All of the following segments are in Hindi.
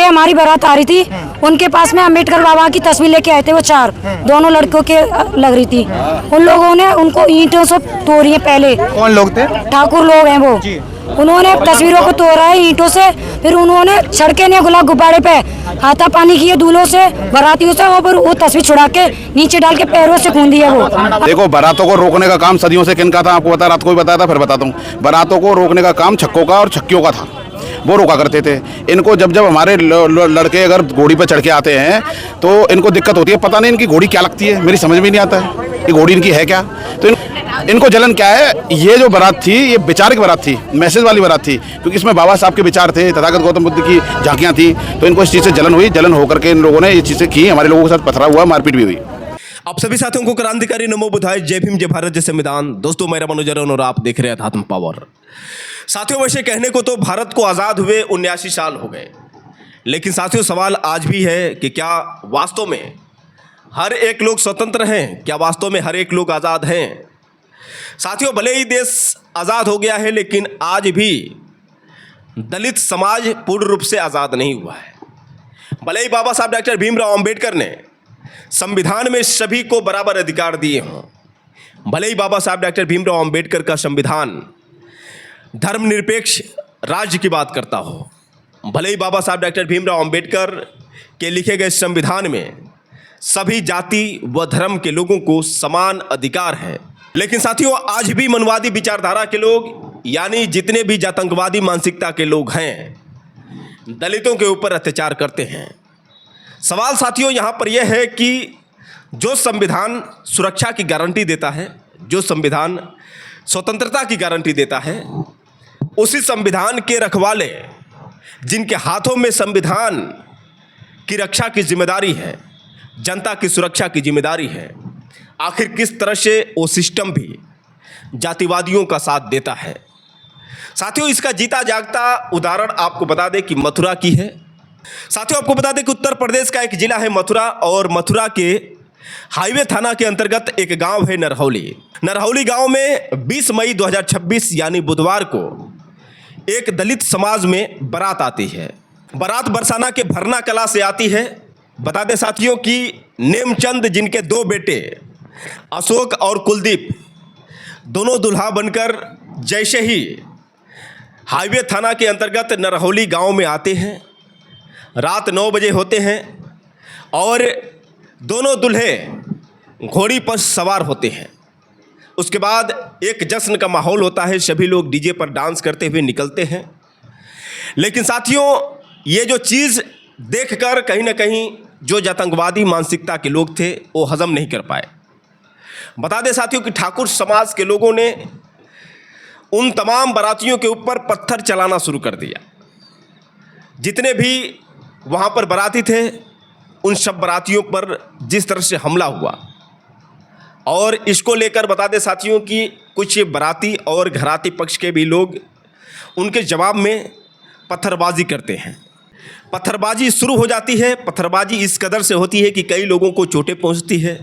हमारी बारात आ रही थी, उनके पास में अम्बेडकर बाबा की तस्वीर लेके आए थे, वो 4 दोनों लड़कों के लग रही थी। उन लोगों ने उनको ईंटों से तोड़ी है। पहले कौन लोग थे? ठाकुर लोग हैं वो। उन्होंने तस्वीरों को तोड़ा है ईंटों से, फिर उन्होंने सड़के ने गुलाब गुब्बारे पे हाथापानी किए दूल्हों से, बारातियों से, और वो तस्वीर छुड़ा के नीचे डाल के पैरों से खून दिया वो। देखो, बारातों को रोकने का काम सदियों से किनका था, आपको पता, रात को भी बताया था, फिर बताता हूँ। बारातों को रोकने का काम छक्कों का और छक्कियों का था, वो रोका करते थे। इनको जब जब हमारे लड़के अगर घोड़ी पर चढ़ के आते हैं तो इनको दिक्कत होती है। पता नहीं इनकी घोड़ी क्या लगती है, मेरी समझ में नहीं आता है ये घोड़ी इनकी है क्या। तो इनको जलन क्या है। ये जो बारात थी, ये विचारक बारात थी, मैसेज वाली बारात थी, क्योंकि इसमें बाबा साहब के विचार थे, तथागत गौतम बुद्ध की झांकियाँ थी। तो इनको इस चीज़ से जलन हुई। जलन होकर के इन लोगों ने ये चीज़ें की, हमारे लोगों के साथ पथरा हुआ, मारपीट भी हुई। आप सभी साथियों को क्रांतिकारी नमो बुधाय, जय भीम, जय भारत, जय संविधान। दोस्तों, मेरा मनोजन और आप देख रहे हैं अध्यात्म पावर। साथियों, वैसे कहने को तो भारत को आज़ाद हुए 79 साल हो गए, लेकिन साथियों सवाल आज भी है कि क्या वास्तव में हर एक लोग स्वतंत्र हैं? क्या वास्तव में हर एक लोग आज़ाद हैं? साथियों, भले ही देश आज़ाद हो गया है, लेकिन आज भी दलित समाज पूर्ण रूप से आज़ाद नहीं हुआ है। भले ही बाबा साहब डॉक्टर भीमराव अंबेडकर ने संविधान में सभी को बराबर अधिकार दिए हों, भले ही बाबा साहब डॉक्टर भीमराव अंबेडकर का संविधान धर्मनिरपेक्ष राज्य की बात करता हो, भले ही बाबा साहब डॉक्टर भीमराव अंबेडकर के लिखे गए संविधान में सभी जाति व धर्म के लोगों को समान अधिकार है, लेकिन साथियों आज भी मनवादी विचारधारा के लोग, यानी जितने भी जातंकवादी मानसिकता के लोग हैं, दलितों के ऊपर अत्याचार करते हैं। सवाल साथियों यहाँ पर यह है कि जो संविधान सुरक्षा की गारंटी देता है, जो संविधान स्वतंत्रता की गारंटी देता है, उसी संविधान के रखवाले जिनके हाथों में संविधान की रक्षा की जिम्मेदारी है, जनता की सुरक्षा की जिम्मेदारी है, आखिर किस तरह से वो सिस्टम भी जातिवादियों का साथ देता है। साथियों, इसका जीता जागता उदाहरण आपको बता दें कि मथुरा की है। साथियों, आपको बता दें कि उत्तर प्रदेश का एक जिला है मथुरा, और मथुरा के हाईवे थाना के अंतर्गत एक गांव है नरहौली। नरहौली गांव में 20 मई 2026 यानी बुधवार को एक दलित समाज में बारात आती है। बारात बरसाना के भरना कला से आती है। बता दें साथियों कि नेमचंद, जिनके 2 बेटे अशोक और कुलदीप, दोनों दुल्हा बनकर जैसे ही हाईवे थाना के अंतर्गत नरहौली गांव में आते हैं, रात 9 बजे होते हैं, और दोनों दूल्हे घोड़ी पर सवार होते हैं। उसके बाद एक जश्न का माहौल होता है, सभी लोग डीजे पर डांस करते हुए निकलते हैं। लेकिन साथियों, ये जो चीज़ देखकर कहीं ना कहीं जो जातंकवादी मानसिकता के लोग थे वो हजम नहीं कर पाए। बता दें साथियों कि ठाकुर समाज के लोगों ने उन तमाम बारातियों के ऊपर पत्थर चलाना शुरू कर दिया। जितने भी वहाँ पर बाराती थे, उन सब बारातियों पर जिस तरह से हमला हुआ, और इसको लेकर बता दें साथियों कि कुछ बाराती और घराती पक्ष के भी लोग उनके जवाब में पत्थरबाजी करते हैं। पत्थरबाजी शुरू हो जाती है। पत्थरबाजी इस कदर से होती है कि कई लोगों को चोटें पहुंचती है।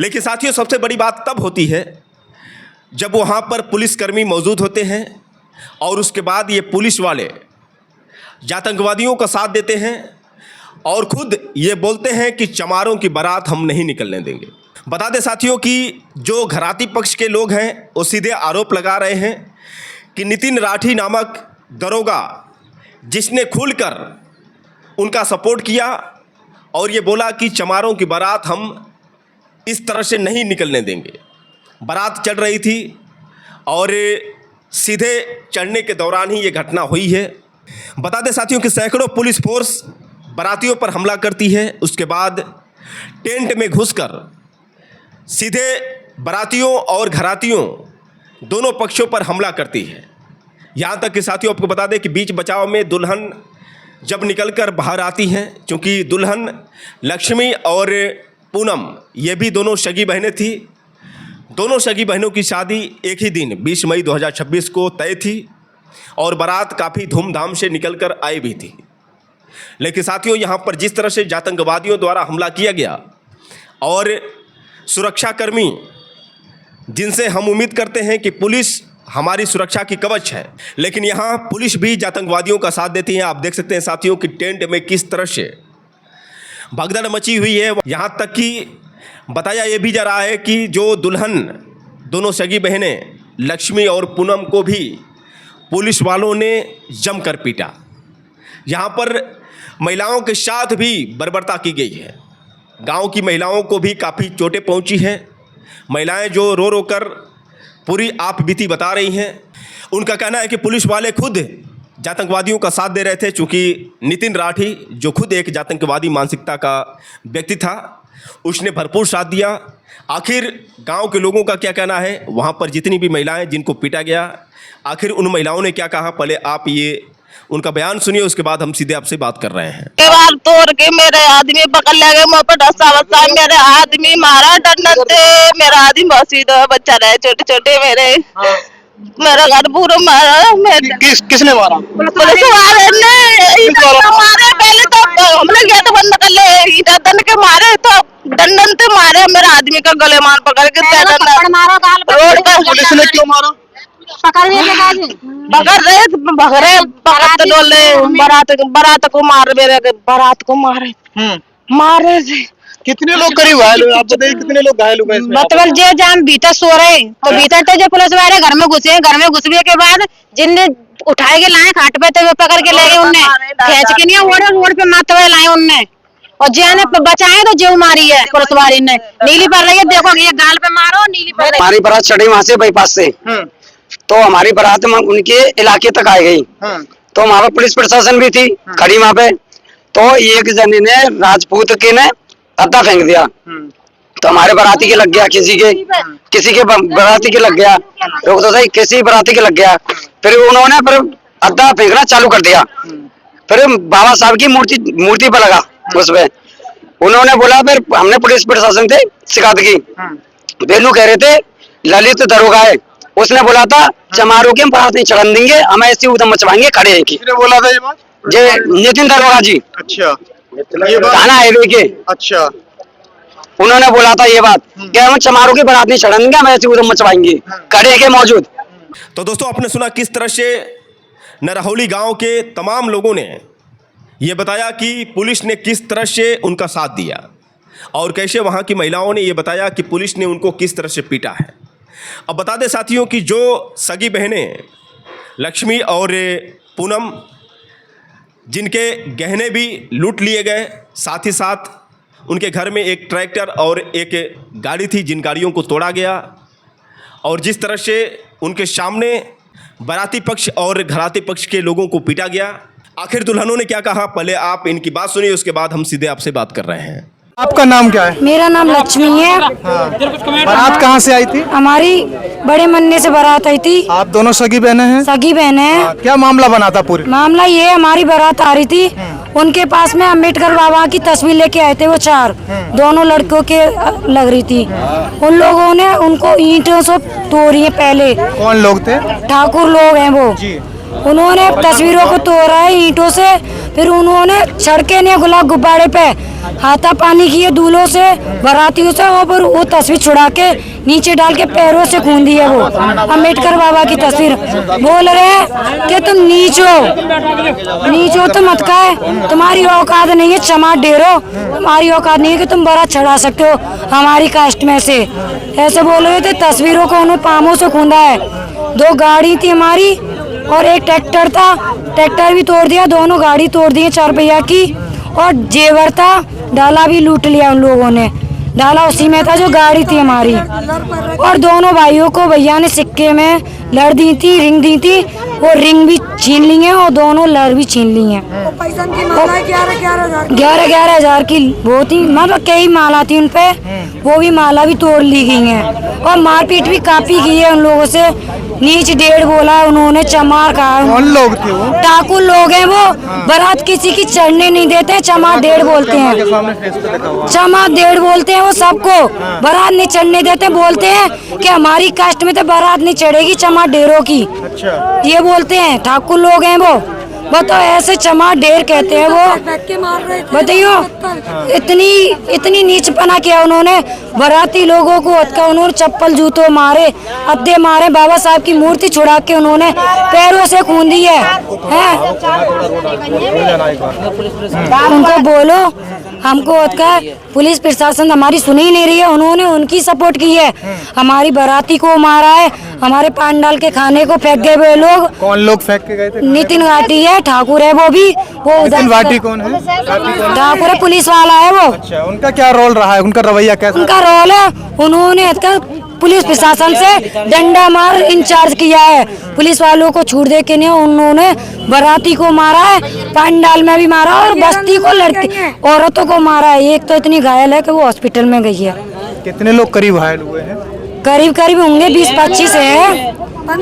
लेकिन साथियों, सबसे बड़ी बात तब होती है जब वहाँ पर पुलिसकर्मी मौजूद होते हैं, और उसके बाद ये पुलिस वाले जातंकवादियों का साथ देते हैं और खुद ये बोलते हैं कि चमारों की बारात हम नहीं निकलने देंगे। बता दें साथियों कि जो घराती पक्ष के लोग हैं वो सीधे आरोप लगा रहे हैं कि नितिन राठी नामक दरोगा, जिसने खुलकर उनका सपोर्ट किया और ये बोला कि चमारों की बारात हम इस तरह से नहीं निकलने देंगे। बारात चढ़ रही थी और सीधे चढ़ने के दौरान ही ये घटना हुई है। बता दें साथियों कि सैकड़ों पुलिस फोर्स बारातियों पर हमला करती है। उसके बाद टेंट में घुसकर सीधे बारातियों और घरातियों दोनों पक्षों पर हमला करती है। यहाँ तक कि साथियों आपको बता दें कि बीच बचाव में दुल्हन जब निकलकर बाहर आती हैं, क्योंकि दुल्हन लक्ष्मी और पूनम ये भी दोनों सगी बहनें थी। दोनों सगी बहनों की शादी एक ही दिन 20 मई 2026 को तय थी और बारात काफ़ी धूमधाम से निकलकर आई भी थी। लेकिन साथियों, यहाँ पर जिस तरह से जातंकवादियों द्वारा हमला किया गया और सुरक्षाकर्मी, जिनसे हम उम्मीद करते हैं कि पुलिस हमारी सुरक्षा की कवच है, लेकिन यहाँ पुलिस भी आतंकवादियों का साथ देती है। आप देख सकते हैं साथियों कि टेंट में किस तरह से भगदड़ मची हुई है। यहाँ तक कि बताया ये भी जा रहा है कि जो दुल्हन, दोनों सगी बहनें लक्ष्मी और पूनम को भी पुलिस वालों ने जमकर पीटा। यहाँ पर महिलाओं के साथ भी बर्बरता की गई है। गांव की महिलाओं को भी काफ़ी चोटें पहुंची हैं। महिलाएं जो रो रो कर पूरी आप बीती बता रही हैं। उनका कहना है कि पुलिस वाले खुद आतंकवादियों का साथ दे रहे थे, चूँकि नितिन राठी जो खुद एक आतंकवादी मानसिकता का व्यक्ति था, उसने भरपूर साथ दिया। आखिर गांव के लोगों का क्या कहना है, वहां पर जितनी भी महिलाएं जिनको पीटा गया, आखिर उन महिलाओं ने क्या कहा, पहले आप ये उनका बयान सुनिए, उसके बाद हम सीधे आपसे बात कर रहे हैं। दीवार तोड़ के मेरे आदमी पकड़ ले गए, मुँह पर डसा वसा मेरे आदमी मारा डंडन से। मेरा आदमी बहुत सीधा बच्चा रहे, छोटे छोटे मेरे मेरा घर पूरा मारा। किसने मारा? पुलिस वाले ने मारे। पहले तो हमने गेट बंद कर ले, ईटा दंड के मारे, तो डंडन से मारे। मेरा आदमी का गले मार पकड़ के रोड पर। पुलिस ने क्यों मारा? पकड़ रहे पकड़ डोले बारात को मार, मेरे बारात को मारे मारे से। कितने लोग करीब घायल हुए? आप बताइए कितने लोग घायल हुए इसमें? मतलब जे जान भीतर सो रहे, तो भीतर तो जो पुलिस वाले घर में घुसे, घर में घुसने के बाद जिनने उठाए के लाए खाट पे, तो वो पकड़ के ले गए। उनने खींच के नहीं रोड पे मारते हुए लाए उनने, और जिन्हें बचाए तो जेव मारी है पुलिस वाली ने। नीली पड़ रही है, देखो ये गाल पे मारो, नीली पड़ रही है। हमारी बारात चढ़ी वहां से बाईपास से, तो हमारी बारात उनके इलाके तक आ गई। तो वहां पर पुलिस प्रशासन भी थी खड़ी वहां पे। तो एक जने ने राजपूत के ने अद्दा फेंक दिया, तो हमारे बाराती के लग गया, किसी के बाराती के लग गया, रुक तो सही, किसी बाराती के लग गया। फिर उन्होंने फिर अद्दा फेंकना चालू कर दिया। फिर बाबा साहब की मूर्ति पर लगा उसमें। उन्होंने बोला, फिर हमने पुलिस प्रशासन से शिकायत की। बेनू कह रहे थे ललित दरोगा है, उसने बोला था चमारों की हम बारात नहीं चढ़न देंगे, हम ऐसे उदम मचवाएंगे खड़े हैं की। बोला था ये बात? जे नितिन दरोगा जी, अच्छा, थाना हाईवे के। अच्छा, उन्होंने बोला था ये बात कि हम चमारों की बारात नहीं चढ़न देंगे, हम ऐसे उदम मचवाएंगे खड़े के मौजूद। तो दोस्तों, आपने सुना किस तरह से नरहौली गांव के तमाम लोगों ने ये बताया कि पुलिस ने किस तरह से उनका साथ दिया, और कैसे वहाँ की महिलाओं ने ये बताया कि पुलिस ने उनको किस तरह से पीटा है। अब बता दें साथियों कि जो सगी बहनें लक्ष्मी और पूनम, जिनके गहने भी लूट लिए गए, साथ ही साथ उनके घर में एक ट्रैक्टर और एक गाड़ी थी, जिन गाड़ियों को तोड़ा गया, और जिस तरह से उनके सामने बाराती पक्ष और घराती पक्ष के लोगों को पीटा गया। आखिर दुल्हनों ने क्या कहा, पहले आप इनकी बात सुनिए, उसके बाद हम सीधे आपसे बात कर रहे हैं। आपका नाम क्या है? मेरा नाम लक्ष्मी है। बारात कहाँ से आई थी? हमारी बड़े मन्ने से बारात आई थी। आप दोनों सगी बहनें हैं? सगी बहनें हैं। क्या मामला बना था पूरी? मामला ये, हमारी बारात आ रही थी, उनके पास में अम्बेडकर बाबा की तस्वीर लेके आए थे वो 4, दोनों लड़कों के लग रही थी। उन लोगों ने उनको ईंटों से तोड़ी है। पहले कौन लोग थे? ठाकुर लोग हैं वो। उन्होंने तस्वीरों को तोड़ा है ईंटों से। फिर उन्होंने सड़के ने गुलाब गुब्बारे पे हाथापानी किए दूल्हों से, बारातियों से, और वो तस्वीर छुड़ा के नीचे डाल के पैरों से खून दी है वो अम्बेडकर बाबा की तस्वीर। बोल रहे हैं कि तुम नीच हो तो मत खाए, तुम्हारी औकात नहीं है चमाट डेरो, तुम्हारी औकात नहीं है कि तुम बारात चढ़ा सकते हो हमारी कास्ट में से, ऐसे बोल रहे थे। तस्वीरों को उन्होंने पामों से खूंदा है। 2 गाड़ी थी हमारी और एक ट्रैक्टर था, ट्रैक्टर भी तोड़ दिया, दोनों गाड़ी तोड़ दी 4 पहिया की। और जेवर था, डाला भी लूट लिया उन लोगों ने, डाला उसी में था जो गाड़ी थी हमारी। और दोनों भाइयों को भैया ने सिक्के में लड़ दी थी, रिंग दी थी, वो रिंग भी छीन ली है और दोनों लड़ भी छीन ली हैं। 11,000 की वो थी, मतलब कई माला थी उन पे, वो भी माला भी तोड़ ली गई है। और मारपीट भी काफी की है उन लोगों से, नीच 1.5 बोला है उन्होंने, चमार कहा। कौन लोग थे वो? ठाकुर लोग हैं वो। बारात किसी की चढ़ने नहीं देते, चमार 1.5 बोलते हैं, चमार 1.5 बोलते हैं वो सबको, बारात नहीं चढ़ने देते। बोलते हैं कि हमारी कास्ट में तो बारात नहीं चढ़ेगी चमार 1.5 की, ये बोलते हैं। ठाकुर लोग हैं वो, बताओ ऐसे चमा ढेर कहते हैं वो, बताइयो इतनी नीचपना किया उन्होंने। बाराती लोगों को हत्या, उन्होंने चप्पल जूतों मारे, अद्दे मारे, बाबा साहब की मूर्ति छुड़ा के उन्होंने पैरों से खून दी है। उनको बोलो, हमको पुलिस प्रशासन हमारी सुन ही नहीं रही है। उन्होंने उनकी सपोर्ट की है, हमारी बाराती को मारा है, हमारे पांडाल के खाने को फेंक गए वो लोग। कौन लोग फेंक के गए थे? नितिन घाटी है, ठाकुर है, वो भी वो नितिन घाटी कौन है? ठाकुर है, पुलिस वाला है वो। अच्छा, उनका क्या रोल रहा है? उनका रवैया कैसा? उनका रोल है, उन्होंने पुलिस प्रशासन से डंडा मार इंचार्ज किया है, पुलिस वालों को छूट दे के नहीं। उन्होंने बाराती को मारा है, पांडाल में भी मारा और बस्ती को लड़की औरतों को मारा है। एक तो इतनी घायल है कि वो हॉस्पिटल में गई है। कितने लोग करीब घायल हुए हैं? करीब होंगे 20-25 है,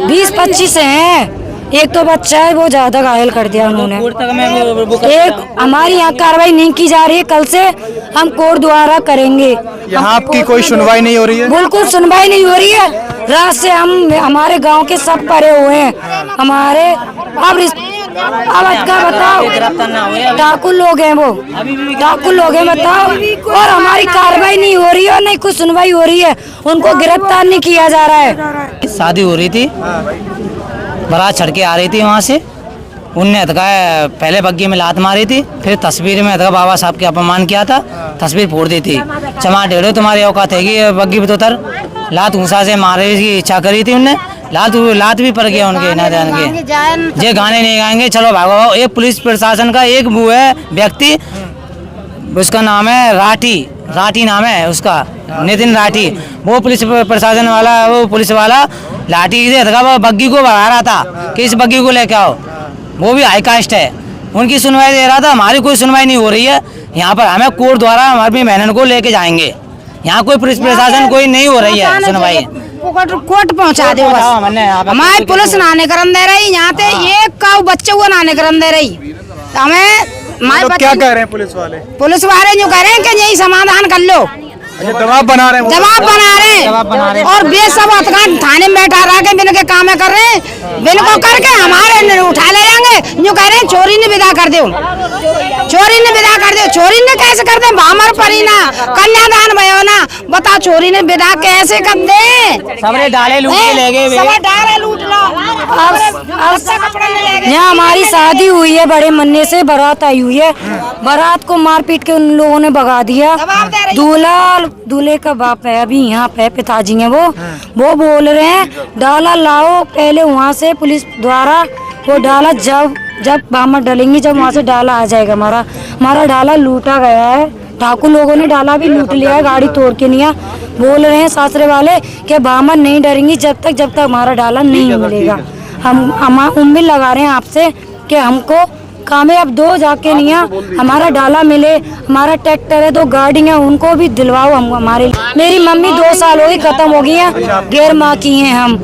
20-25 हैं। एक तो बच्चा है, वो ज्यादा घायल कर दिया उन्होंने। एक हमारी यहाँ कार्रवाई नहीं की जा रही है, कल से हम कोर्ट द्वारा करेंगे। यहाँ आपकी कोई सुनवाई नहीं हो रही है? बिल्कुल सुनवाई नहीं हो रही है। रात से हमारे गांव के सब परे हुए हैं हमारे। अब क्या बताओ, डाकू लोग हैं वो, डाकू लोग हैं बताओ। और हमारी कार्रवाई नहीं हो रही है और नहीं कुछ सुनवाई हो रही है, उनको गिरफ्तार नहीं किया जा रहा है। शादी हो रही थी, बारात छड़ के आ रही थी वहाँ से, उनने पहले बग्गी में लात मारी थी, फिर तस्वीर में बाबा साहब के अपमान किया था, तस्वीर फोड़ दी थी। चमा ढेड़ो तुम्हारी औकात है बग्गी पे उतर, लात ऊँचा से मारे की इच्छा करी थी उनने, लात भी पड़ गया उनके ना जान के। ये गाने नहीं गाएंगे, चलो भागो। एक पुलिस प्रशासन का एक वो है व्यक्ति, उसका नाम है राठी नाम है उसका, नितिन राठी। वो पुलिस प्रशासन वाला, वो पुलिस वाला लाठी से वो बग्गी को भगा रहा था कि इस बग्गी को लेके आओ। वो भी हाई कास्ट है, उनकी सुनवाई दे रहा था, हमारी कोई सुनवाई नहीं हो रही है। यहाँ पर हमें कोर्ट द्वारा हमारी बहन को लेके जाएंगे। यहाँ कोई पुलिस प्रशासन कोई नहीं हो रही है सुनवाई। कोर्ट पहुँचा दे बस। हमारी पुलिस नाने करन दे रही, यहाँ पे एक का बच्चे हुआ नाने करन दे रही। हमें क्या कह रहे हैं पुलिस वाले? पुलिस वाले जो कह रहे हैं कि यही समाधान कर लो। दबाव बना रहे हैं, दबाव बना रहे और बेसब थाने में बैठा रहा के बिन के काम कर रहे हैं, बिन को करके हमारे उठा ले जाएंगे। जो कह रहे हैं चोरी ने विदा कर दो, चोरी ने विदा कर दो। चोरी ने कैसे कर दे? भामर परी ना कन्यादान भयो ना, बता चोरी ने विदा कैसे कर दे? सबरे डाले लूट के ले गए, सब डाले लूट लो। यहाँ हमारी शादी हुई है, बड़े मन्ने से बारात आई हुई है, बारात को मार पीट के उन लोगों ने भगा दिया। दूल्हे का बाप है अभी यहाँ पे, पिताजी हैं वो बोल रहे हैं डाला लाओ पहले वहाँ से पुलिस द्वारा। वो डाला जब बामर डलेंगी, जब वहाँ से डाला आ जाएगा। हमारा डाला लूटा गया है, ठाकुर लोगों ने डाला भी लूट लिया है, गाड़ी तोड़ के लिया। बोल रहे हैं सासरे वाले कि बामर नहीं डरेंगी जब तक हमारा डाला नहीं मिलेगा। हम उम्मीद लगा रहे हैं आपसे कि हमको कामयाब दो जाके नहीं हमारा डाला मिले। हमारा ट्रैक्टर है, 2 गाड़ियाँ, उनको भी दिलवाओ हम हमारे। मेरी मम्मी 2 साल हो गई खत्म हो गई है, गैर माँ की हैं हम।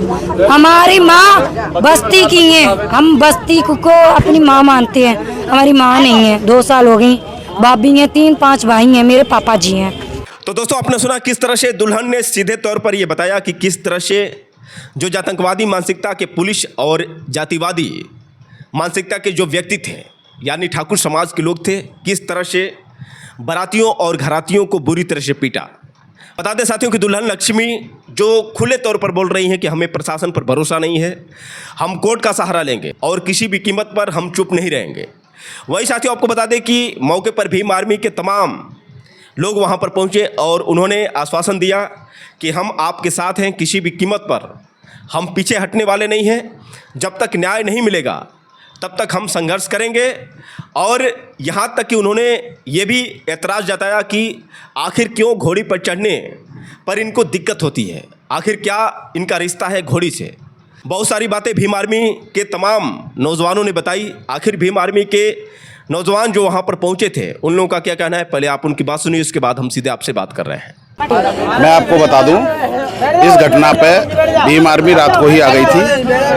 हमारी माँ बस्ती की हैं, हम बस्ती को अपनी माँ मानते हैं, हमारी माँ नहीं है। 2 साल हो गई, भाभी हैं, 3-5 भाई हैं, मेरे पापा जी हैं। तो दोस्तों आपने सुना किस तरह से दुल्हन ने सीधे तौर पर यह बताया कि किस तरह से जो आतंकवादी मानसिकता के पुलिस और जातिवादी मानसिकता के जो व्यक्ति थे यानी ठाकुर समाज के लोग थे, किस तरह से बारातियों और घरातियों को बुरी तरह से पीटा। बता दें साथियों कि दुल्हन लक्ष्मी जो खुले तौर पर बोल रही हैं कि हमें प्रशासन पर भरोसा नहीं है, हम कोर्ट का सहारा लेंगे और किसी भी कीमत पर हम चुप नहीं रहेंगे। वही साथियों आपको बता दें कि मौके पर भीम आर्मी के तमाम लोग वहां पर पहुंचे और उन्होंने आश्वासन दिया कि हम आपके साथ हैं, किसी भी कीमत पर हम पीछे हटने वाले नहीं हैं। जब तक न्याय नहीं मिलेगा तब तक हम संघर्ष करेंगे। और यहाँ तक कि उन्होंने ये भी एतराज़ जताया कि आखिर क्यों घोड़ी पर चढ़ने पर इनको दिक्कत होती है, आखिर क्या इनका रिश्ता है घोड़ी से। बहुत सारी बातें भीम आर्मी के तमाम नौजवानों ने बताई। आखिर भीम आर्मी के नौजवान जो वहाँ पर पहुँचे थे उन लोगों का क्या कहना है, पहले आप उनकी बात सुनिए, उसके बाद हम सीधे आपसे बात कर रहे हैं। मैं आपको बता दूं, इस घटना पे भीम आर्मी रात को ही आ गई थी।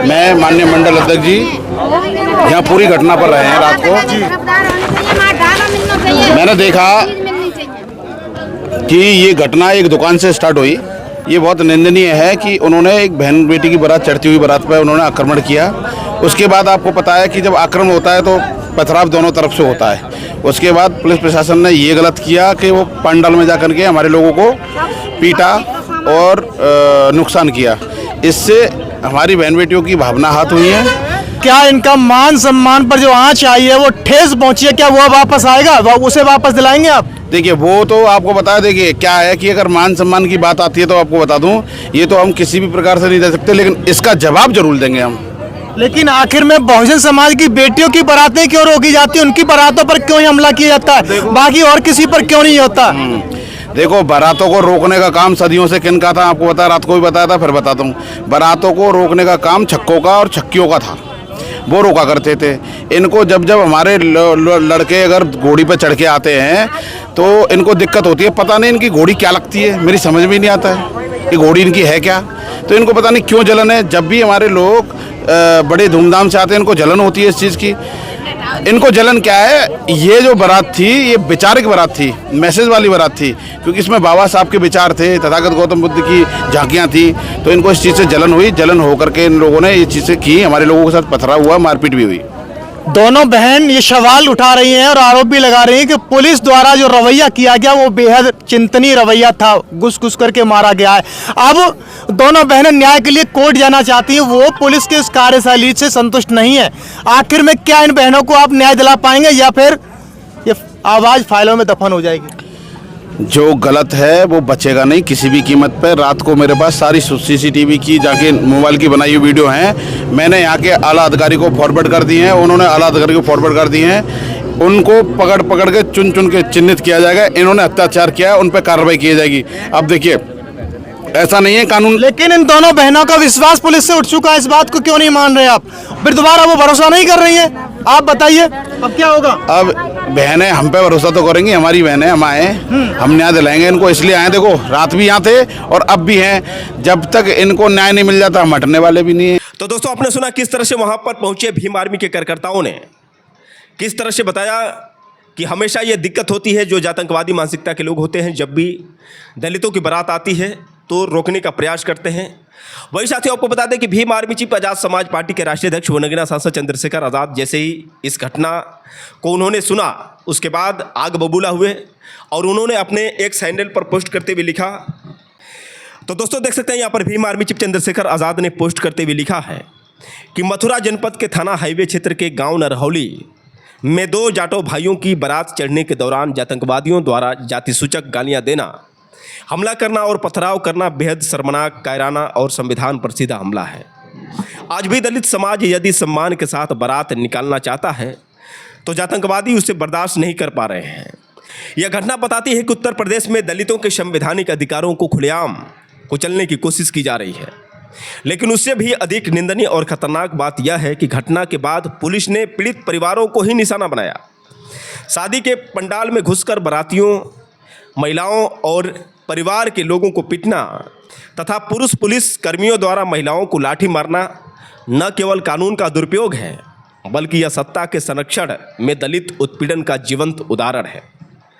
मैं माननीय मंडल अध्यक्ष जी यहाँ पूरी घटना पर रहे हैं रात को। मैंने देखा कि ये घटना एक दुकान से स्टार्ट हुई। ये बहुत निंदनीय है कि उन्होंने एक बहन बेटी की बारात, चढ़ती हुई बारात पर उन्होंने आक्रमण किया। उसके बाद आपको पता है कि जब आक्रमण होता है तो पथराव दोनों तरफ से होता है। उसके बाद पुलिस प्रशासन ने ये गलत किया कि वो पंडाल में जाकर के हमारे लोगों को पीटा और नुकसान किया। इससे हमारी बहन बेटियों की भावना आहत हुई है। क्या इनका मान सम्मान पर जो आंच आई है वो ठेस पहुंची है, क्या वो वापस आएगा, उसे वापस दिलाएंगे आप? देखिए वो तो आपको बता, देखिए क्या है कि अगर मान सम्मान की बात आती है तो आपको बता दूं, ये तो हम किसी भी प्रकार से नहीं दे सकते, लेकिन इसका जवाब जरूर देंगे हम। लेकिन आखिर में बहुजन समाज की बेटियों की बारातें क्यों रोकी जाती है, उनकी बारातों पर क्यों ही हमला किया जाता है, बाकी और किसी पर क्यों नहीं होता? देखो, बारातों को रोकने का काम सदियों से किन का था आपको बता, रात को भी बताया था, फिर बताता हूँ। बारातों को रोकने का काम छक्कों का और छक्कियों का था, वो रोका करते थे। इनको जब जब हमारे लड़के अगर घोड़ी पर चढ़ के आते हैं तो इनको दिक्कत होती है। पता नहीं इनकी घोड़ी क्या लगती है, मेरी समझ में नहीं आता है कि घोड़ी इनकी है क्या। तो इनको पता नहीं क्यों जलन है। जब भी हमारे लोग बड़े धूमधाम से आते हैं इनको जलन होती है इस चीज़ की। इनको जलन क्या है, ये जो बारात थी ये विचारिक बारात थी, मैसेज वाली बारात थी, क्योंकि इसमें बाबा साहब के विचार थे, तथागत गौतम बुद्ध की झांकियाँ थी। तो इनको इस चीज़ से जलन हुई, जलन होकर के इन लोगों ने ये चीज़ें की, हमारे लोगों के साथ पथराव हुआ, मारपीट भी हुई। दोनों बहन ये सवाल उठा रही हैं और आरोप भी लगा रही हैं कि पुलिस द्वारा जो रवैया किया गया वो बेहद चिंतनीय रवैया था, घुस घुस करके मारा गया है। अब दोनों बहनें न्याय के लिए कोर्ट जाना चाहती हैं, वो पुलिस के इस कार्यशैली से संतुष्ट नहीं है। आखिर में क्या इन बहनों को आप न्याय दिला पाएंगे या फिर ये आवाज़ फाइलों में दफन हो जाएगी? जो गलत है वो बचेगा नहीं किसी भी कीमत पर। रात को मेरे पास सारी CCTV की जाके मोबाइल की बनाई हुई वीडियो हैं, मैंने यहाँ के आला अधिकारी को फॉरवर्ड कर दी हैं, उन्होंने आला अधिकारी को फॉरवर्ड कर दी हैं। उनको पकड़ पकड़ के चुन चुन के चिन्हित किया जाएगा। इन्होंने अत्याचार किया है, उन पर कार्रवाई की जाएगी। अब देखिए ऐसा नहीं है कानून। लेकिन इन दोनों बहनों का विश्वास पुलिस से उठ चुका है, इस बात को क्यों नहीं मान रहे आप? फिर दोबारा वो भरोसा नहीं कर रही हैं, आप बताइए अब क्या होगा? अब बहनें हम पे भरोसा तो करेंगी, हमारी बहनें, हम आए, हम न्याय दिलाएंगे इनको। इसलिए आए, देखो रात भी यहाँ थे और अब भी हैं। जब तक इनको न्याय नहीं मिल जाता हम हटने वाले भी नहीं है। तो दोस्तों आपने सुना किस तरह से वहां पर पहुंचे भीम आर्मी के कार्यकर्ताओं ने किस तरह से बताया कि हमेशा ये दिक्कत होती है, जो आतंकवादी मानसिकता के लोग होते हैं जब भी दलितों की बारात आती है तो रोकने का प्रयास करते हैं। वही साथियों आपको बता दें कि भीम आर्मी चीफ आज़ाद समाज पार्टी के राष्ट्रीय अध्यक्ष व नगीना सांसद चंद्रशेखर आज़ाद जैसे ही इस घटना को उन्होंने सुना, उसके बाद आग बबूला हुए और उन्होंने अपने एक हैंडल पर पोस्ट करते हुए लिखा। तो दोस्तों देख सकते हैं यहाँ पर भीम आर्मी चीफ चंद्रशेखर आज़ाद ने पोस्ट करते हुए लिखा है कि मथुरा जनपद के थाना हाईवे क्षेत्र के गाँव नरहौली में 2 जाटो भाइयों की बारात चढ़ने के दौरान आतंकवादियों द्वारा जाति सूचक गालियाँ देना, हमला करना और पथराव करना बेहद शर्मनाक, कायराना और संविधान प्रसिद्ध हमला है। आज भी दलित समाज यदि सम्मान के साथ बारात निकालना चाहता है तो आतंकवादी उसे बर्दाश्त नहीं कर पा रहे हैं। यह घटना बताती है कि उत्तर प्रदेश में दलितों के संवैधानिक अधिकारों को खुलेआम कुचलने की कोशिश की जा रही है। लेकिन उससे भी अधिक निंदनीय और खतरनाक बात यह है कि घटना के बाद पुलिस ने पीड़ित परिवारों को ही निशाना बनाया। शादी के पंडाल में घुसकर बारातियों, महिलाओं और परिवार के लोगों को पीटना तथा पुरुष पुलिस कर्मियों द्वारा महिलाओं को लाठी मारना न केवल कानून का दुरुपयोग है बल्कि यह सत्ता के संरक्षण में दलित उत्पीड़न का जीवंत उदाहरण है।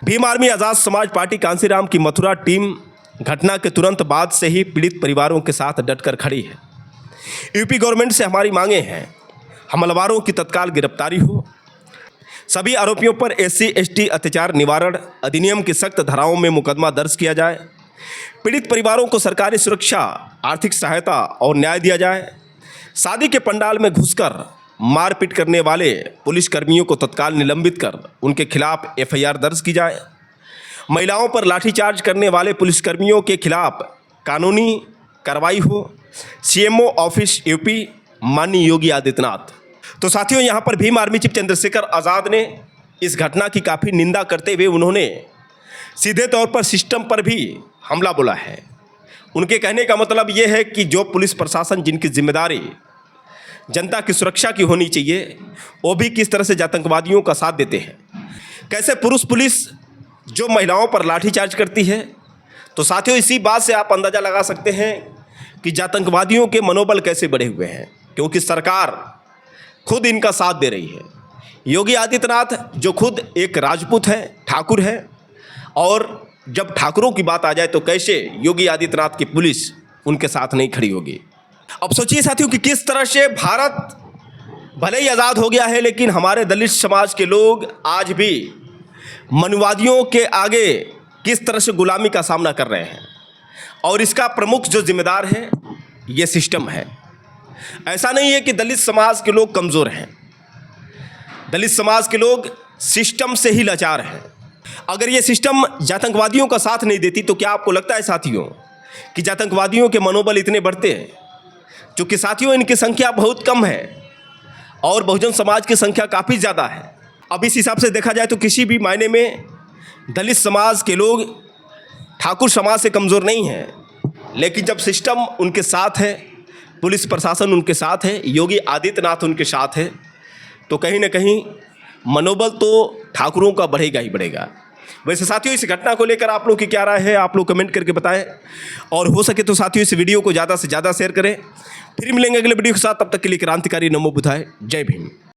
भीम आर्मी आज़ाद समाज पार्टी कांसीराम की मथुरा टीम घटना के तुरंत बाद से ही पीड़ित परिवारों के साथ डटकर खड़ी है। यूपी गवर्नमेंट से हमारी मांगे हैं, हमलावरों की तत्काल गिरफ्तारी हो, सभी आरोपियों पर SC/ST अत्याचार निवारण अधिनियम की सख्त धाराओं में मुकदमा दर्ज किया जाए, पीड़ित परिवारों को सरकारी सुरक्षा, आर्थिक सहायता और न्याय दिया जाए, शादी के पंडाल में घुसकर मारपीट करने वाले पुलिसकर्मियों को तत्काल निलंबित कर उनके खिलाफ FIR दर्ज की जाए, महिलाओं पर लाठीचार्ज करने वाले पुलिसकर्मियों के खिलाफ कानूनी कार्रवाई हो, CMO ऑफिस UP माननीय योगी आदित्यनाथ। तो साथियों यहाँ पर भीम आर्मी चीफ चंद्रशेखर आज़ाद ने इस घटना की काफ़ी निंदा करते हुए उन्होंने सीधे तौर पर सिस्टम पर भी हमला बोला है। उनके कहने का मतलब ये है कि जो पुलिस प्रशासन जिनकी जिम्मेदारी जनता की सुरक्षा की होनी चाहिए वो भी किस तरह से आतंकवादियों का साथ देते हैं। कैसे पुरुष पुलिस जो महिलाओं पर लाठीचार्ज करती है। तो साथियों इसी बात से आप अंदाज़ा लगा सकते हैं कि आतंकवादियों के मनोबल कैसे बढ़े हुए हैं, क्योंकि सरकार खुद इनका साथ दे रही है। योगी आदित्यनाथ जो खुद एक राजपूत हैं, ठाकुर हैं, और जब ठाकुरों की बात आ जाए तो कैसे योगी आदित्यनाथ की पुलिस उनके साथ नहीं खड़ी होगी। अब सोचिए साथियों कि किस तरह से भारत भले ही आज़ाद हो गया है, लेकिन हमारे दलित समाज के लोग आज भी मनुवादियों के आगे किस तरह से गुलामी का सामना कर रहे हैं, और इसका प्रमुख जो जिम्मेदार है ये सिस्टम है। ऐसा नहीं है कि दलित समाज के लोग कमज़ोर हैं, दलित समाज के लोग सिस्टम से ही लाचार हैं। अगर ये सिस्टम आतंकवादियों का साथ नहीं देती तो क्या आपको लगता है साथियों कि आतंकवादियों के मनोबल इतने बढ़ते हैं? क्योंकि साथियों इनकी संख्या बहुत कम है और बहुजन समाज की संख्या काफ़ी ज़्यादा है। अब इस हिसाब से देखा जाए तो किसी भी मायने में दलित समाज के लोग ठाकुर समाज से कमज़ोर नहीं हैं, लेकिन जब सिस्टम उनके साथ है, पुलिस प्रशासन उनके साथ है, योगी आदित्यनाथ उनके साथ है, तो कहीं ना कहीं मनोबल तो ठाकुरों का बढ़ेगा ही बढ़ेगा। वैसे साथियों इस घटना को लेकर आप लोग की क्या राय है, आप लोग कमेंट करके बताएं, और हो सके तो साथियों इस वीडियो को ज़्यादा से ज़्यादा शेयर करें। फिर मिलेंगे अगले वीडियो के साथ, तब तक के लिए क्रांतिकारी नमो बुद्धाय, जय भीम।